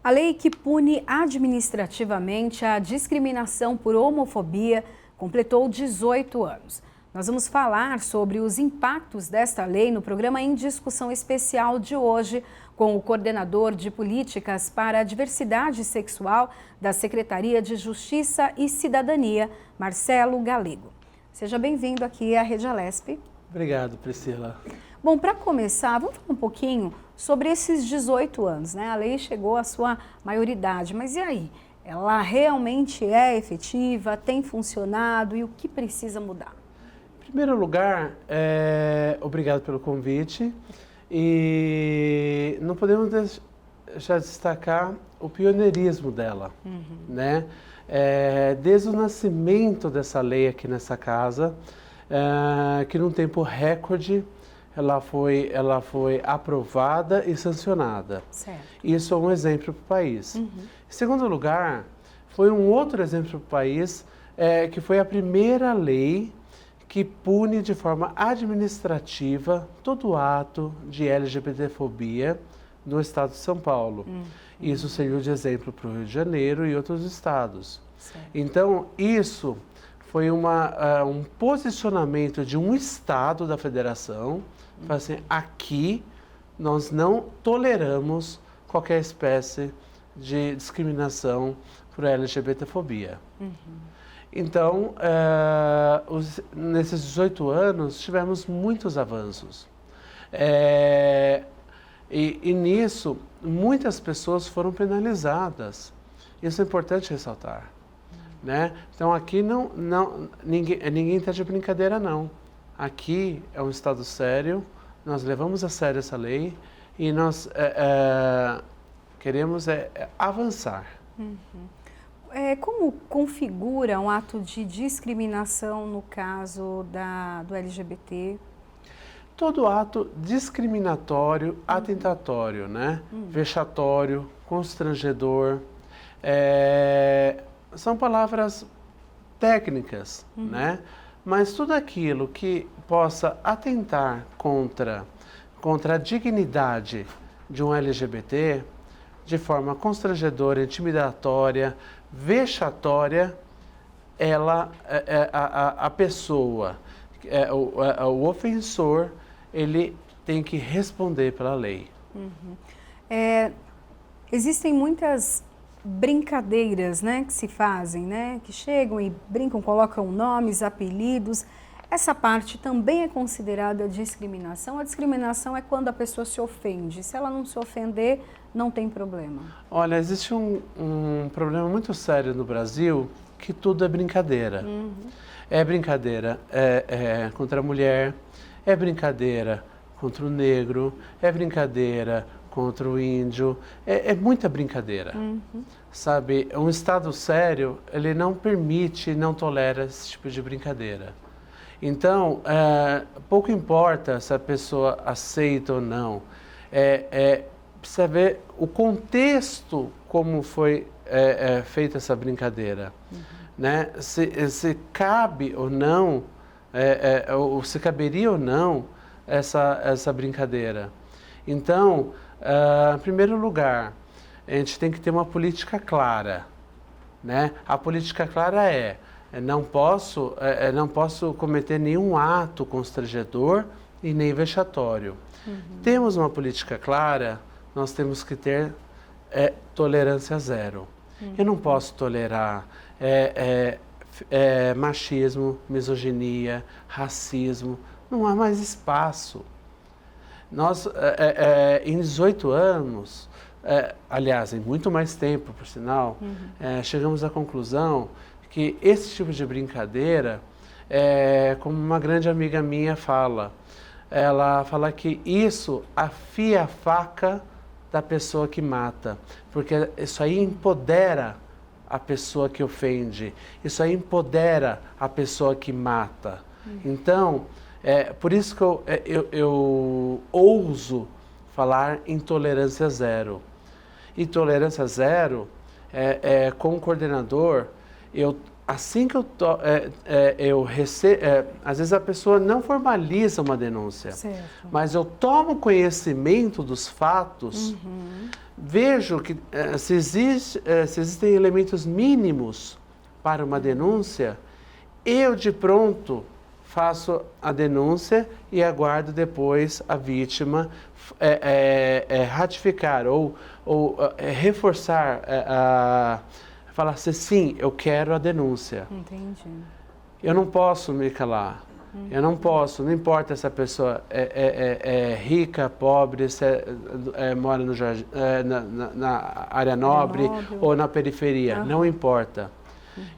A lei que pune administrativamente a discriminação por homofobia completou 18 anos. Nós vamos falar sobre os impactos desta lei no programa Em Discussão Especial de hoje, com o coordenador de políticas para a diversidade sexual da Secretaria de Justiça e Cidadania, Marcelo Galego. Seja bem-vindo aqui à Rede Alesp. Obrigado, Priscila. Bom, para começar, vamos falar um pouquinho sobre esses 18 anos, né? A lei chegou à sua maioridade, mas e aí? Ela realmente é efetiva, tem funcionado e o que precisa mudar? Em primeiro lugar, obrigado pelo convite e não podemos deixar de destacar o pioneirismo dela, né? Desde o nascimento dessa lei aqui nessa casa, que num tempo recorde, ela foi aprovada e sancionada. Certo. Isso é um exemplo para o país. Em segundo lugar, foi um outro exemplo para o país, que foi a primeira lei que pune de forma administrativa todo ato de LGBTfobia no estado de São Paulo. Isso serviu de exemplo para o Rio de Janeiro e outros estados. Certo. Então, isso foi um posicionamento de um estado da federação, para assim, aqui nós não toleramos qualquer espécie de discriminação por LGBTfobia. Então, nesses 18 anos, tivemos muitos avanços. E nisso, muitas pessoas foram penalizadas. Isso é importante ressaltar. Né? Então, aqui ninguém está de brincadeira, não. Aqui é um estado sério, nós levamos a sério essa lei e nós queremos avançar. Como configura um ato de discriminação no caso do LGBT? Todo ato discriminatório, atentatório, né? Vexatório, constrangedor, são palavras técnicas, né? Mas tudo aquilo que possa atentar contra a dignidade de um LGBT, de forma constrangedora, intimidatória, vexatória, a pessoa, o ofensor, ele tem que responder pela lei. Existem muitas brincadeiras, né, que se fazem, né, que chegam e brincam, colocam nomes, apelidos. Essa parte também é considerada discriminação? A discriminação é quando a pessoa se ofende. Se ela não se ofender, não tem problema. Olha, existe um problema muito sério no Brasil, que tudo é brincadeira. É brincadeira contra a mulher, é brincadeira contra o negro, é brincadeira contra o índio, é muita brincadeira, sabe? Um Estado sério, ele não permite, não tolera esse tipo de brincadeira. Então, pouco importa se a pessoa aceita ou não, precisa ver o contexto como foi feita essa brincadeira, né? Se cabe ou não, ou se caberia ou não essa brincadeira. Então, em primeiro lugar, a gente tem que ter uma política clara, né? A política clara não posso cometer nenhum ato constrangedor e nem vexatório. Temos uma política clara, nós temos que ter tolerância zero. Eu não posso tolerar machismo, misoginia, racismo, não há mais espaço. Nós, em 18 anos, aliás, em muito mais tempo, por sinal, chegamos à conclusão que esse tipo de brincadeira, como uma grande amiga minha fala, ela fala que isso afia a faca da pessoa que mata, porque isso aí empodera a pessoa que ofende, isso aí empodera a pessoa que mata. Então, por isso que eu ouso falar em tolerância zero. E tolerância zero, como coordenador, assim que eu recebo, às vezes a pessoa não formaliza uma denúncia, Certo. mas eu tomo conhecimento dos fatos, vejo que se existem elementos mínimos para uma denúncia, eu de pronto faço a denúncia e aguardo depois a vítima ratificar ou reforçar, falar assim, sim, eu quero a denúncia. Entendi. Eu não posso me calar. Eu não posso, não importa se a pessoa é rica, pobre, se mora no jardim, na área nobre ou na periferia, não importa.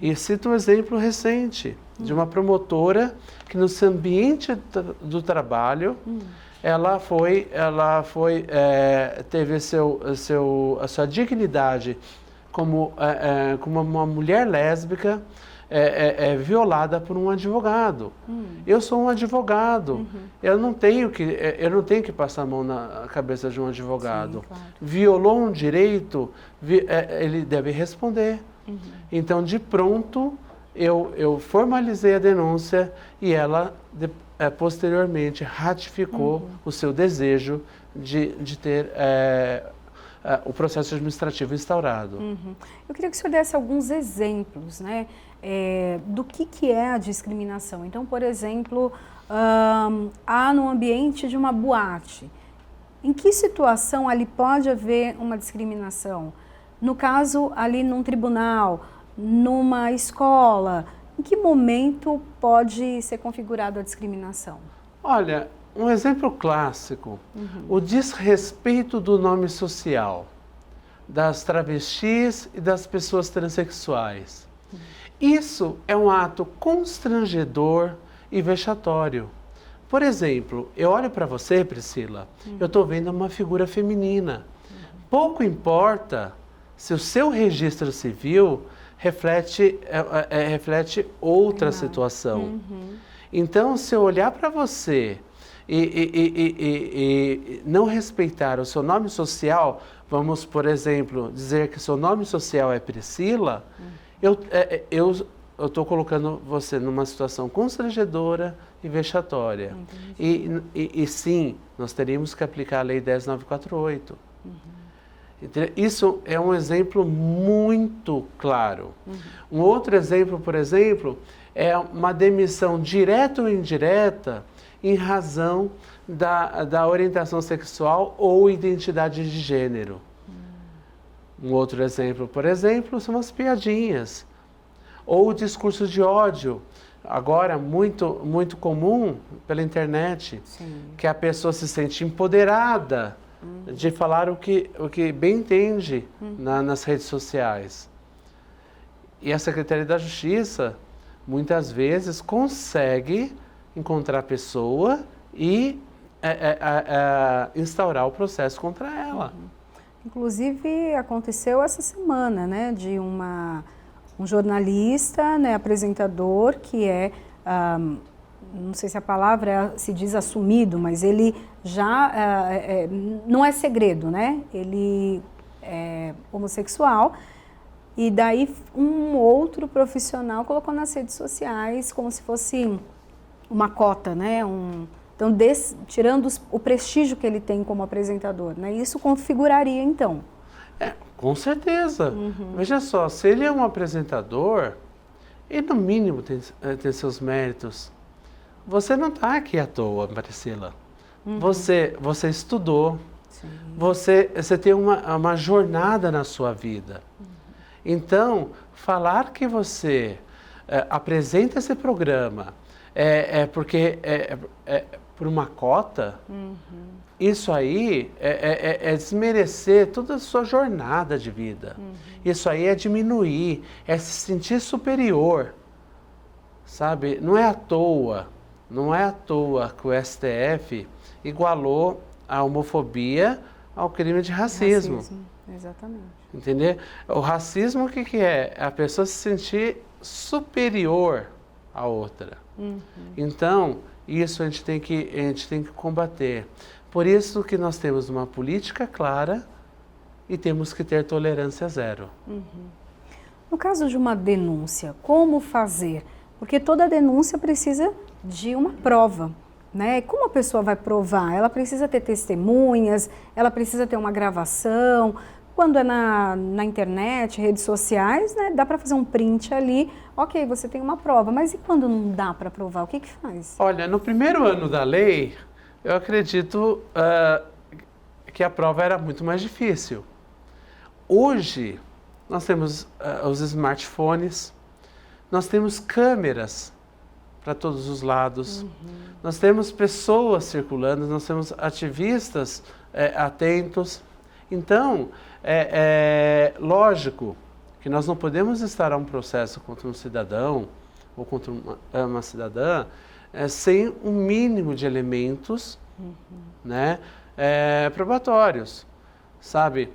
E cito um exemplo recente de uma promotora que no seu ambiente do trabalho, teve a sua dignidade como uma mulher lésbica violada por um advogado. Eu sou um advogado. Eu não tenho que passar a mão na cabeça de um advogado. Sim, claro. Violou um direito, ele deve responder. Então, de pronto, eu formalizei a denúncia e ela posteriormente ratificou o seu desejo de ter o processo administrativo instaurado. Eu queria que o senhor desse alguns exemplos, né, do que é a discriminação. Então, por exemplo, há no ambiente de uma boate. Em que situação ali pode haver uma discriminação? No caso, ali num tribunal, numa escola, em que momento pode ser configurada a discriminação? Olha, um exemplo clássico, o desrespeito do nome social das travestis e das pessoas transexuais. Isso é um ato constrangedor e vexatório. Por exemplo, eu olho para você, Priscila, eu estou vendo uma figura feminina. Pouco importa se o seu registro civil reflete outra situação. Então, se eu olhar para você e não respeitar o seu nome social, vamos, por exemplo, dizer que seu nome social é Priscila, eu estou colocando você numa situação constrangedora e vexatória. E sim, nós teríamos que aplicar a Lei 10.948. Isso é um exemplo muito claro. Um outro exemplo, por exemplo, é uma demissão direta ou indireta em razão da orientação sexual ou identidade de gênero. Um outro exemplo, por exemplo, são as piadinhas ou o discurso de ódio. Agora, muito comum pela internet, que a pessoa se sente empoderada de falar o que bem entende nas redes sociais. E a Secretaria da Justiça, muitas vezes, consegue encontrar a pessoa e instaurar o processo contra ela. Inclusive, aconteceu essa semana, né, de um jornalista, né, apresentador, que não sei se a palavra se diz assumido, mas ele já não é segredo, né? Ele é homossexual e daí um outro profissional colocou nas redes sociais como se fosse uma cota, né? Então, tirando o prestígio que ele tem como apresentador, né? Isso configuraria, então. Com certeza. Veja só, se ele é um apresentador, ele no mínimo tem seus méritos. Você não está aqui à toa, Priscila. Você estudou, você tem uma jornada na sua vida. Então, falar que você apresenta esse programa porque por uma cota, isso aí é desmerecer toda a sua jornada de vida. Isso aí é diminuir, é se sentir superior. Sabe? Não é à toa que o STF igualou a homofobia ao crime de racismo. Exatamente. Entendeu? O racismo, o que é? É a pessoa se sentir superior à outra. Então, isso a gente tem que combater. Por isso que nós temos uma política clara e temos que ter tolerância zero. No caso de uma denúncia, como fazer? Porque toda denúncia precisa de uma prova, né? Como a pessoa vai provar? Ela precisa ter testemunhas, ela precisa ter uma gravação. Quando é na internet, redes sociais, né, dá para fazer um print ali, ok, você tem uma prova, mas e quando não dá para provar, o que que faz? Olha, no primeiro ano da lei, eu acredito que a prova era muito mais difícil. Hoje, nós temos os smartphones, nós temos câmeras para todos os lados, nós temos pessoas circulando, nós temos ativistas atentos. Então, lógico que nós não podemos instaurar um processo contra um cidadão ou contra uma cidadã sem um mínimo de elementos né, probatórios, sabe?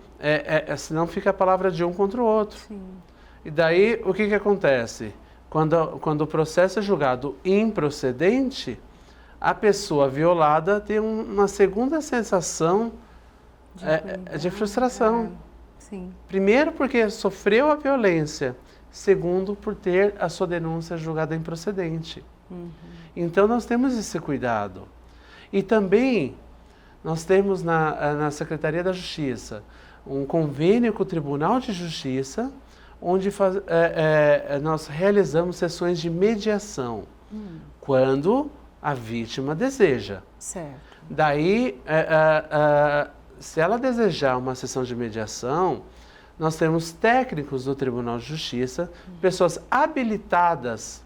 Senão fica a palavra de um contra o outro. Sim. E daí, o que acontece? Quando o processo é julgado improcedente, a pessoa violada tem uma segunda sensação de frustração. Sim. Primeiro, porque sofreu a violência. Segundo, por ter a sua denúncia julgada improcedente. Então, nós temos esse cuidado. E também, nós temos na Secretaria da Justiça um convênio com o Tribunal de Justiça, onde nós realizamos sessões de mediação, quando a vítima deseja. Certo. Daí, se ela desejar uma sessão de mediação, nós temos técnicos do Tribunal de Justiça, pessoas habilitadas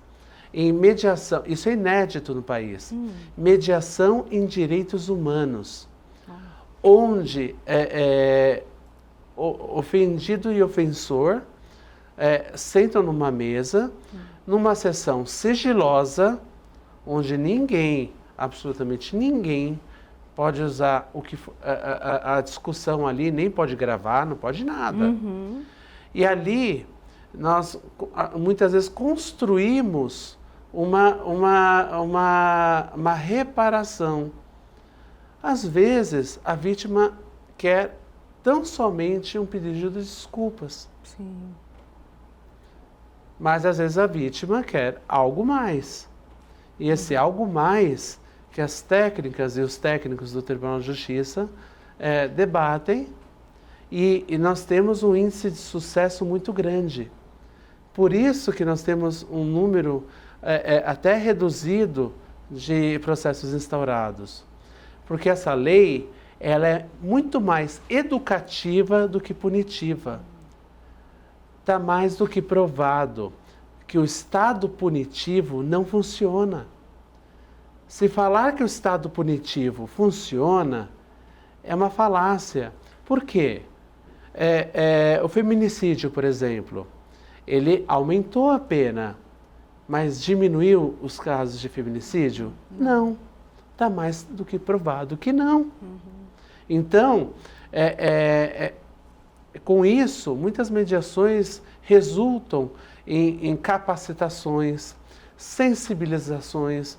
em mediação, isso é inédito no país, mediação em direitos humanos, onde ofendido e ofensor sentam numa mesa, numa sessão sigilosa, onde ninguém, absolutamente ninguém, pode usar a discussão ali, nem pode gravar, não pode nada. E ali, nós muitas vezes construímos uma reparação. Às vezes, a vítima quer tão somente um pedido de desculpas. Sim. Mas, às vezes, a vítima quer algo mais. E esse algo mais que as técnicas e os técnicos do Tribunal de Justiça debatem, e nós temos um índice de sucesso muito grande. Por isso que nós temos um número até reduzido de processos instaurados. Porque essa lei, ela é muito mais educativa do que punitiva. Está mais do que provado que o estado punitivo não funciona. Se falar que o estado punitivo funciona, é uma falácia. Por quê? O feminicídio, por exemplo, ele aumentou a pena, mas diminuiu os casos de feminicídio? Não. Está mais do que provado que não. Então, com isso, muitas mediações resultam em capacitações, sensibilizações.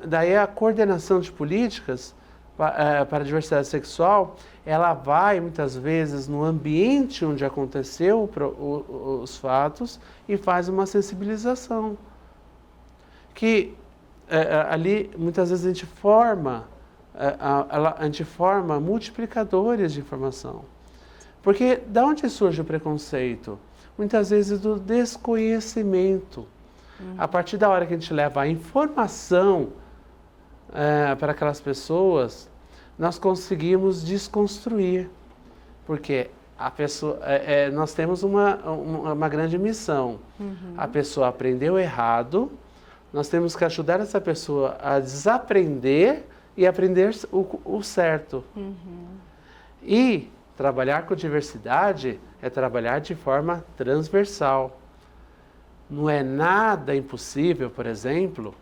Daí a coordenação de políticas para a diversidade sexual, ela vai muitas vezes no ambiente onde aconteceu os fatos e faz uma sensibilização. Que ali muitas vezes a gente forma multiplicadores de informação. Porque da onde surge o preconceito? Muitas vezes do desconhecimento. A partir da hora que a gente leva a informação para aquelas pessoas, nós conseguimos desconstruir. Porque a pessoa, nós temos uma grande missão. A pessoa aprendeu errado, nós temos que ajudar essa pessoa a desaprender e aprender o certo. E trabalhar com diversidade é trabalhar de forma transversal. Não é nada impossível, por exemplo,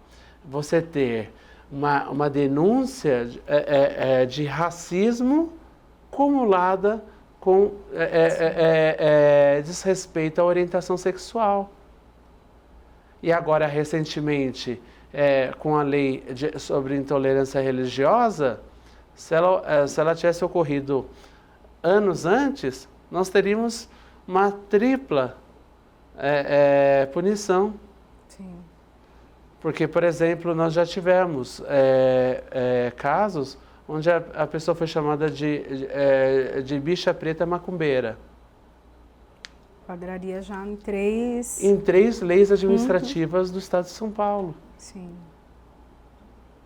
você ter uma denúncia de racismo cumulada com desrespeito à orientação sexual. E agora, recentemente, com a lei sobre intolerância religiosa, se ela tivesse ocorrido anos antes, nós teríamos uma tripla punição. Sim. Porque, por exemplo, nós já tivemos casos onde a pessoa foi chamada de bicha preta macumbeira. Quadraria já em 3... Em 3 leis administrativas do Estado de São Paulo. Sim.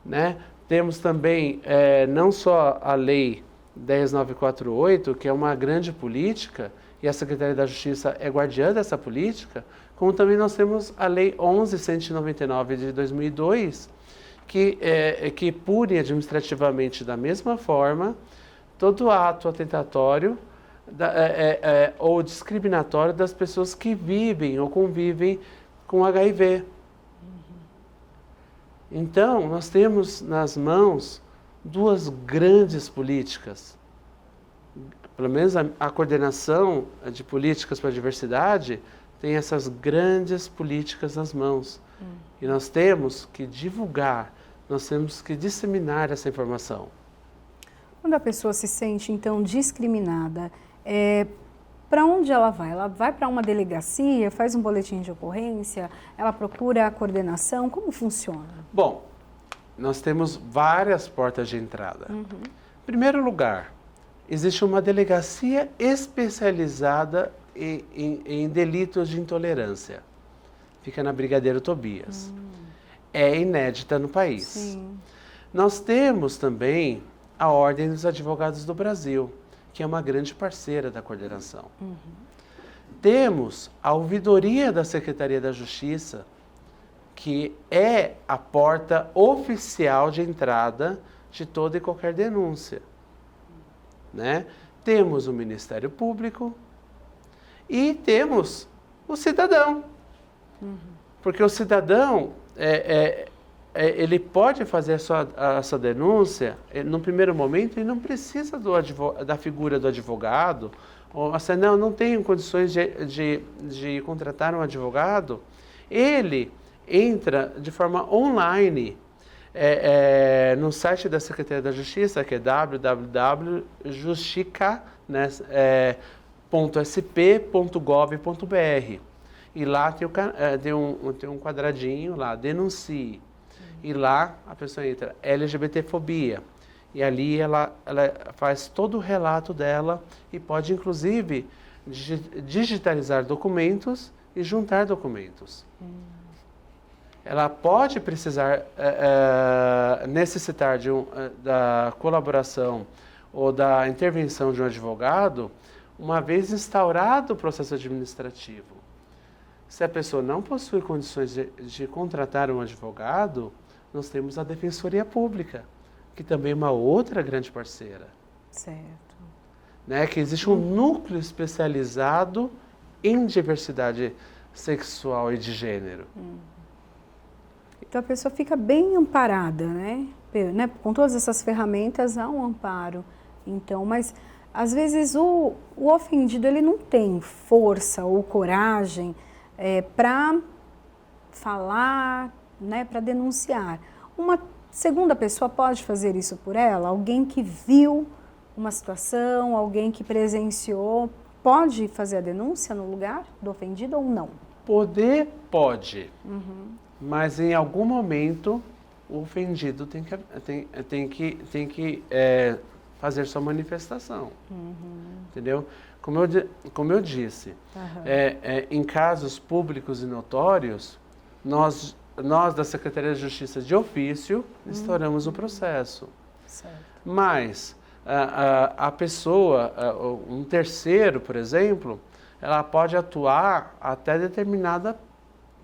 Né? Temos também não só a Lei 10.948, que é uma grande política, e a Secretaria da Justiça é guardiã dessa política, como também nós temos a Lei 11.199 de 2002, que pune administrativamente da mesma forma todo ato atentatório ou discriminatório das pessoas que vivem ou convivem com HIV. Então, nós temos nas mãos 2 grandes políticas. Pelo menos a coordenação de políticas para a diversidade tem essas grandes políticas nas mãos. E nós temos que divulgar, nós temos que disseminar essa informação. Quando a pessoa se sente, então, discriminada, para onde ela vai? Ela vai para uma delegacia, faz um boletim de ocorrência, ela procura a coordenação, como funciona? Bom, nós temos várias portas de entrada. Em primeiro lugar, existe uma delegacia especializada em delitos de intolerância. Fica na Brigadeiro Tobias. É inédita no país. Sim. Nós temos também a Ordem dos Advogados do Brasil, que é uma grande parceira da coordenação. Temos a Ouvidoria da Secretaria da Justiça, que é a porta oficial de entrada de toda e qualquer denúncia. Né? Temos o Ministério Público e temos o cidadão. Porque o cidadão, ele pode fazer a sua denúncia, no primeiro momento, ele não precisa da figura do advogado, ou assim, não tenho condições de contratar um advogado. Ele entra de forma online no site da Secretaria da Justiça, que é www.justica.sp.gov.br. E lá tem um quadradinho lá, denuncie. E lá a pessoa entra LGBTfobia. E ali ela faz todo o relato dela e pode, inclusive, digitalizar documentos e juntar documentos. Ela pode necessitar da colaboração ou da intervenção de um advogado uma vez instaurado o processo administrativo. Se a pessoa não possui condições de contratar um advogado, nós temos a Defensoria Pública, que também é uma outra grande parceira. Certo. Né? Que existe um núcleo especializado em diversidade sexual e de gênero. Então a pessoa fica bem amparada, né? Com todas essas ferramentas há um amparo. Então, mas às vezes o ofendido ele não tem força ou coragem para falar, né, para denunciar. Uma segunda pessoa pode fazer isso por ela? Alguém que viu uma situação, alguém que presenciou, pode fazer a denúncia no lugar do ofendido ou não? Poder pode, mas em algum momento o ofendido tem que fazer sua manifestação, entendeu? Como eu disse, em casos públicos e notórios, nós da Secretaria de Justiça de ofício instauramos o processo. Certo. Mas a pessoa, um terceiro, por exemplo, ela pode atuar até determinada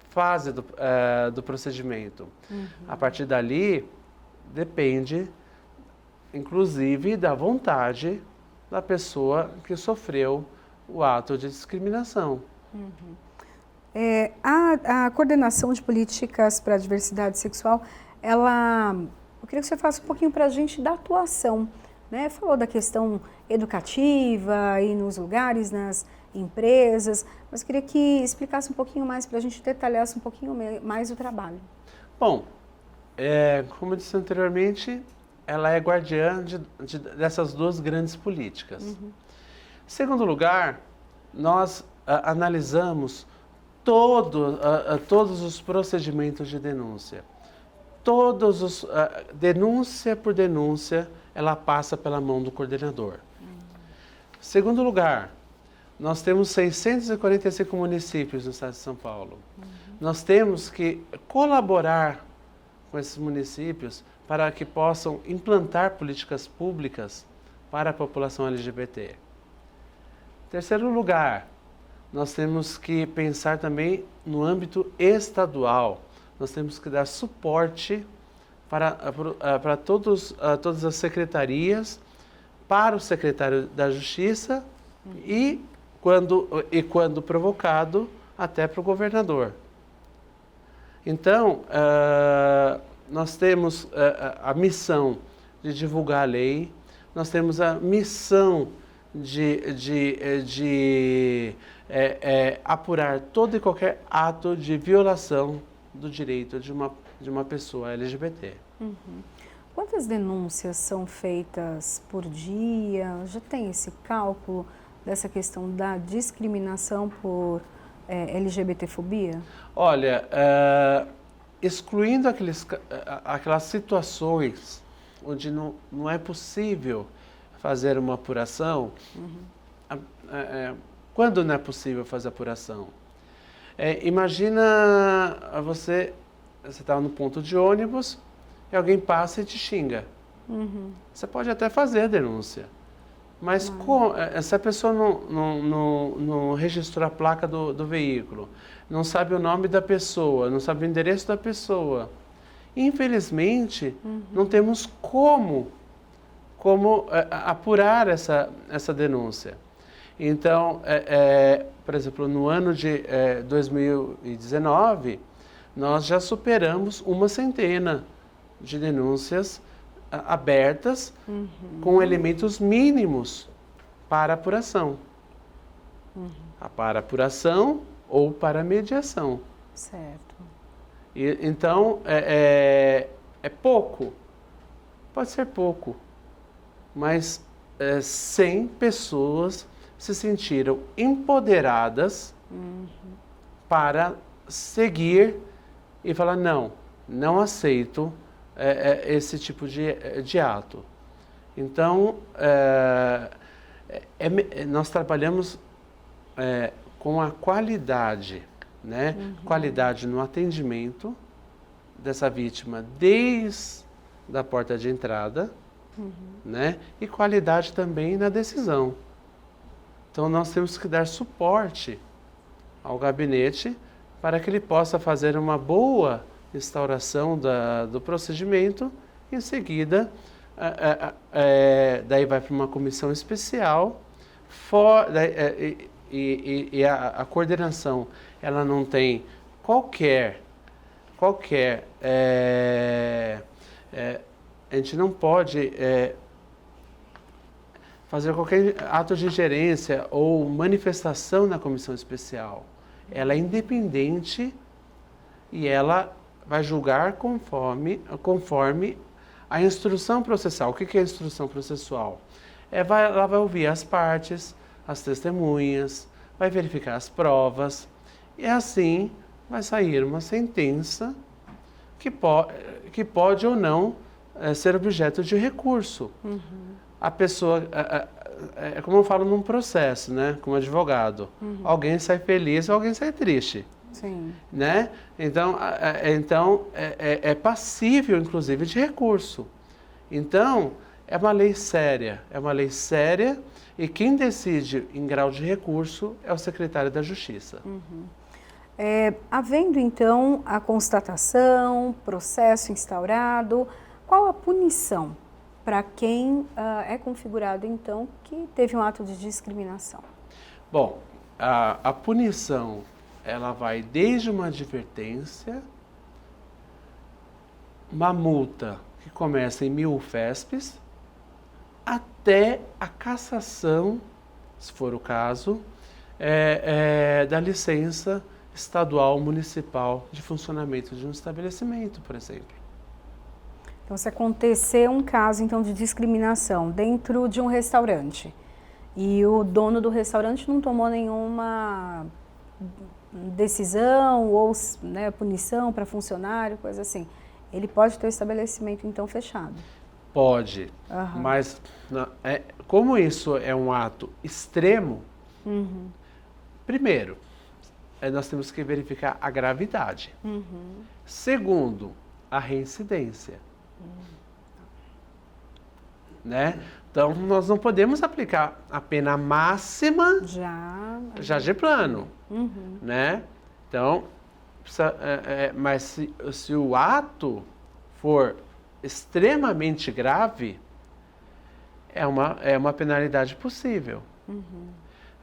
fase do procedimento. A partir dali, depende, inclusive, da vontade da pessoa que sofreu o ato de discriminação. A coordenação de políticas para a diversidade sexual, eu queria que você falasse um pouquinho para a gente da atuação, né? Falou da questão educativa, ir nos lugares, nas empresas, mas queria que explicasse um pouquinho mais para a gente, detalhasse um pouquinho mais o trabalho. Bom, como eu disse anteriormente, ela é guardiã dessas 2 grandes políticas. Em segundo lugar, nós analisamos todos os procedimentos de denúncia. denúncia por denúncia, ela passa pela mão do coordenador. Segundo lugar, nós temos 645 municípios no estado de São Paulo. Nós temos que colaborar com esses municípios para que possam implantar políticas públicas para a população LGBT. Terceiro lugar, nós temos que pensar também no âmbito estadual. Nós temos que dar suporte para todas as secretarias, para o secretário da Justiça e, quando provocado, até para o governador. Então, nós temos a missão de divulgar a lei, nós temos a missão de apurar todo e qualquer ato de violação do direito de uma pessoa LGBT. Quantas denúncias são feitas por dia? Já tem esse cálculo dessa questão da discriminação por LGBTfobia? Olha, excluindo aquelas situações onde não é possível fazer uma apuração, quando não é possível fazer apuração? Imagina você está no ponto de ônibus e alguém passa e te xinga. Você pode até fazer a denúncia, mas se a pessoa não registrou a placa do veículo, não sabe o nome da pessoa, não sabe o endereço da pessoa, infelizmente não temos como apurar essa denúncia. Então, por exemplo, no ano de 2019, nós já superamos 100 de denúncias abertas com elementos mínimos para apuração. Para apuração ou para mediação. Certo. Então, é pouco. Pode ser pouco, mas 100 pessoas se sentiram empoderadas para seguir e falar, não aceito esse tipo de ato. Então, nós trabalhamos com a qualidade, né? Qualidade no atendimento dessa vítima desde a porta de entrada, né? E qualidade também na decisão. Então, nós temos que dar suporte ao gabinete para que ele possa fazer uma boa instauração do procedimento. Em seguida, daí vai para uma comissão especial e a coordenação ela não tem qualquer a gente não pode fazer qualquer ato de ingerência ou manifestação na comissão especial. Ela é independente e ela vai julgar conforme a instrução processual. O que é a instrução processual? Ela vai ouvir as partes, as testemunhas, vai verificar as provas e assim vai sair uma sentença que pode ou não ser objeto de recurso. A pessoa, como eu falo num processo, né, como advogado, alguém sai feliz ou alguém sai triste. Sim. Né? Então, é passível, inclusive, de recurso. Então, é uma lei séria e quem decide em grau de recurso é o secretário da Justiça. Havendo, então, a constatação, processo instaurado, qual a punição para quem é configurado, então, que teve um ato de discriminação? Bom, a punição ela vai desde uma advertência, uma multa que começa em 1.000 UFESPs, até a cassação, se for o caso, da licença estadual municipal de funcionamento de um estabelecimento, por exemplo. Então, se acontecer um caso então de discriminação dentro de um restaurante e o dono do restaurante não tomou nenhuma decisão ou, né, punição para funcionário, coisa assim, Ele pode ter o estabelecimento, então, fechado? Pode, mas como isso é um ato extremo, primeiro, nós temos que verificar a gravidade. Segundo, a reincidência. Né? Então, nós não podemos aplicar a pena máxima já de plano. Né? Então, mas se o ato for extremamente grave, é uma penalidade possível.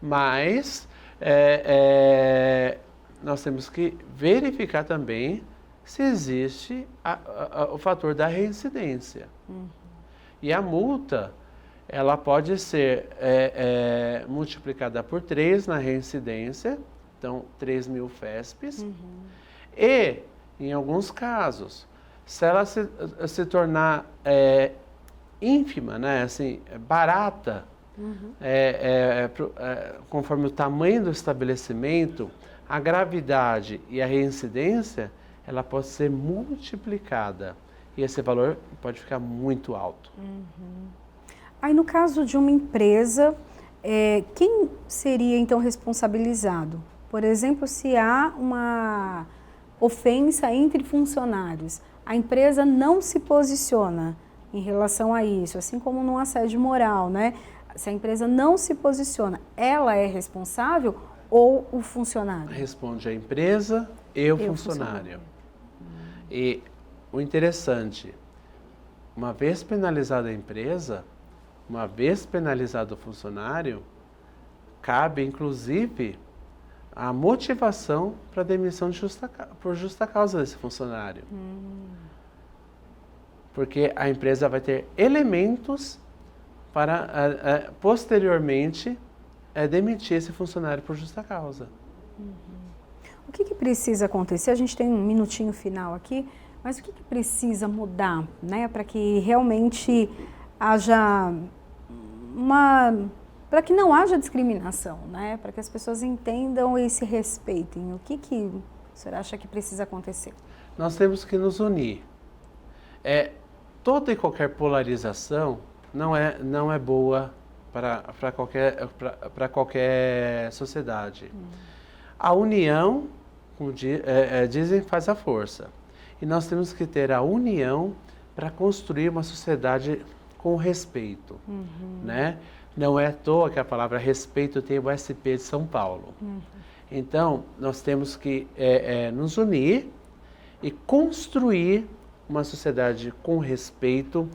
Mas nós temos que verificar também se existe o fator da reincidência. E a multa, ela pode ser multiplicada por 3 na reincidência, então 3.000 FESPs, e, em alguns casos, se ela se tornar ínfima, né, assim, barata, conforme o tamanho do estabelecimento, a gravidade e a reincidência, ela pode ser multiplicada. E esse valor pode ficar muito alto. Aí, no caso de uma empresa, quem seria, então, responsabilizado? Por exemplo, se há uma ofensa entre funcionários, a empresa não se posiciona em relação a isso, assim como num assédio moral, né? Se a empresa não se posiciona, ela é responsável ou o funcionário? Responde a empresa e o funcionário. E o interessante, uma vez penalizada a empresa, uma vez penalizado o funcionário, cabe, inclusive, a motivação para a demissão por justa causa desse funcionário. Porque a empresa vai ter elementos para, posteriormente, demitir esse funcionário por justa causa. O que precisa acontecer? A gente tem um minutinho final aqui, mas o que precisa mudar, né, para que realmente haja para que não haja discriminação, né, para que as pessoas entendam e se respeitem? O que o senhor acha que precisa acontecer? Nós temos que nos unir. Toda e qualquer polarização não é boa para qualquer sociedade. A união, como dizem, faz a força. E nós temos que ter a união para construir uma sociedade com respeito. Né? Não é à toa que a palavra respeito tem o SP de São Paulo. Então, nós temos que nos unir e construir uma sociedade com respeito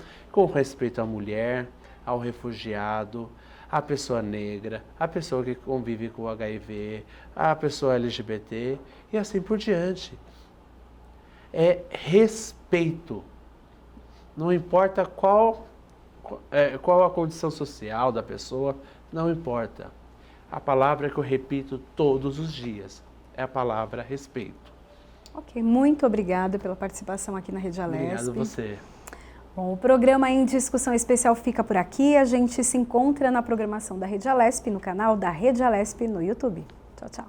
à mulher, ao refugiado, à pessoa negra, à pessoa que convive com o HIV, à pessoa LGBT e assim por diante. É respeito. Não importa qual a condição social da pessoa, não importa. A palavra que eu repito todos os dias é a palavra respeito. Ok, muito obrigada pela participação aqui na Rede Alesp. Obrigado a você. Bom, o programa em discussão especial fica por aqui. A gente se encontra na programação da Rede Alesp, no canal da Rede Alesp no YouTube. Tchau, tchau.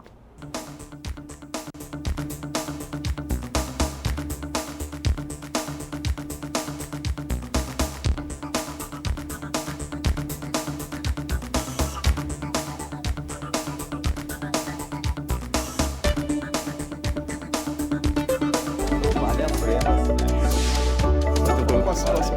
Vale a pena, né? Muito bom com a situação.